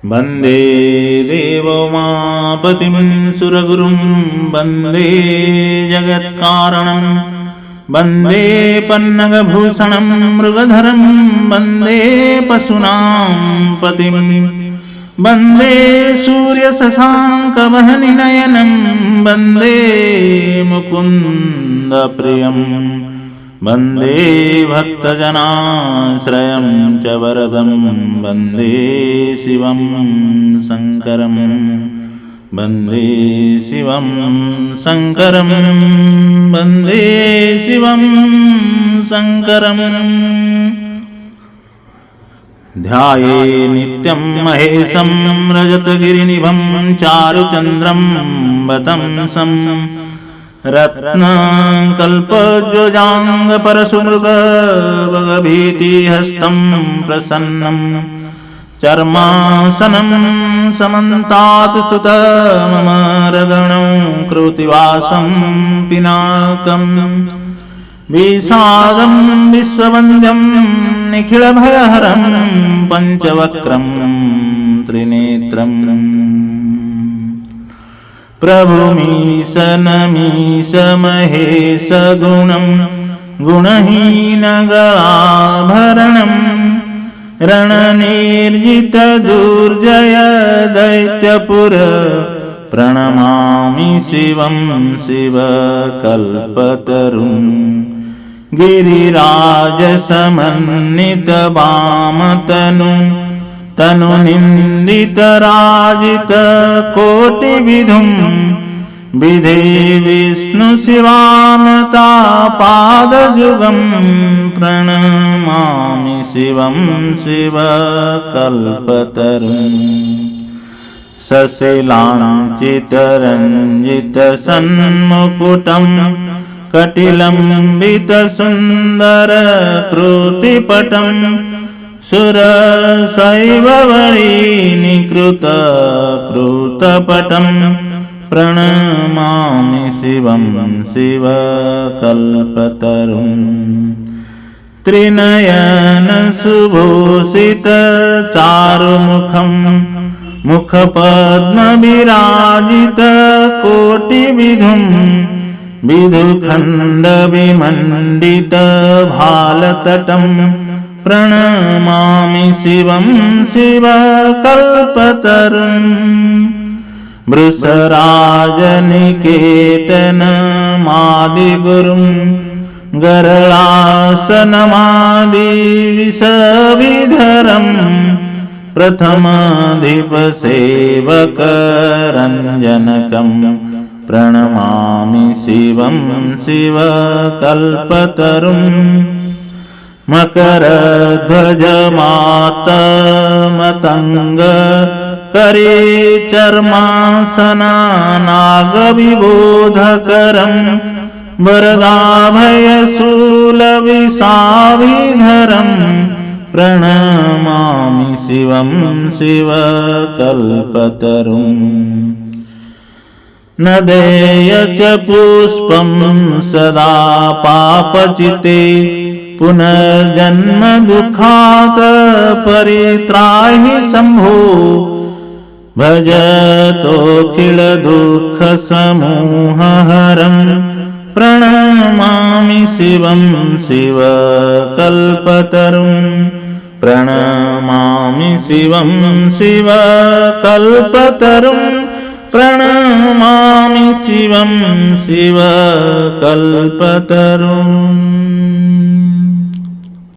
वन्दे देवोमापतिं सुरगुरुं वन्दे जगत्कारणं वन्दे पन्नगभूषणं मृगधरं वन्दे पशूनां पतिं वन्दे सूर्यशशाङ्कवहनिनयनं वन्दे मुकुन्दप्रियं वन्दे भक्तजनाश्रयं च वरदं वन्दे शिवं शङ्करं वन्दे शिवं शङ्करं वन्दे शिवं शङ्करम् ध्याये नित्यं महेशं रजतगिरिनिभं चारुचन्द्रं वतंसं रत्नकल्पज्वजाङ्गपरशुमृगभीतिहस्तं प्रसन्नं चर्मासनं समन्तात् स्तुतममरगणं कृतिवासं पिनाकं विषादं विश्ववन्द्यं निखिलभयहरं पञ्चवक्त्रं त्रिनेत्रम् प्रभुमीशनमीश महेश गुणं गुणहीनगणाभरणं रणनिर्जितदुर्जय दैत्यपुर प्रणमामि शिवं शिवकल्पतरुं गिरिराजसमन्वितवामतनु तनुनिन्दितराजितकोटिविधुं विधे विष्णुशिवानतापादयुगं प्रणमामि शिवं शिवकल्पतरुं सशिलाञ्चितरञ्जितसन्मुकुटं कटिलम्बितसुन्दरकृतिपटं सुरशैववळीनिकृतकृतपटं प्रणमामि शिवं शिवकल्पतरुं त्रिनयनसुभूषितचारुमुखं मुखपद्मविराजितकोटिविधुं विधुखण्डविमण्डितभालतटं प्रणमामि शिवं शिवकल्पतरुं वृषराजनिकेतनमादिगुरुं गरलासनमादिविषविधरं प्रथमाधिपसेवकरञ्जनकं प्रणमामि शिवं शिवकल्पतरुं मकरध्वजमातमतङ्ग करेचर्मासनानागविबोधकरं वरदाभयशूलविषाभिधरं प्रणमामि शिवं शिवकल्पतरुं नदेय च पुष्पं सदा पापचिते पुनर्जन्म दुःखात् परित्राहि शम्भो भजतोऽखिलदुःखसमूहहरं प्रणमामि शिवं शिवकल्पतरुं प्रणमामि शिवं शिवकल्पतरुं प्रणमामि शिवं शिवकल्पतरुम्।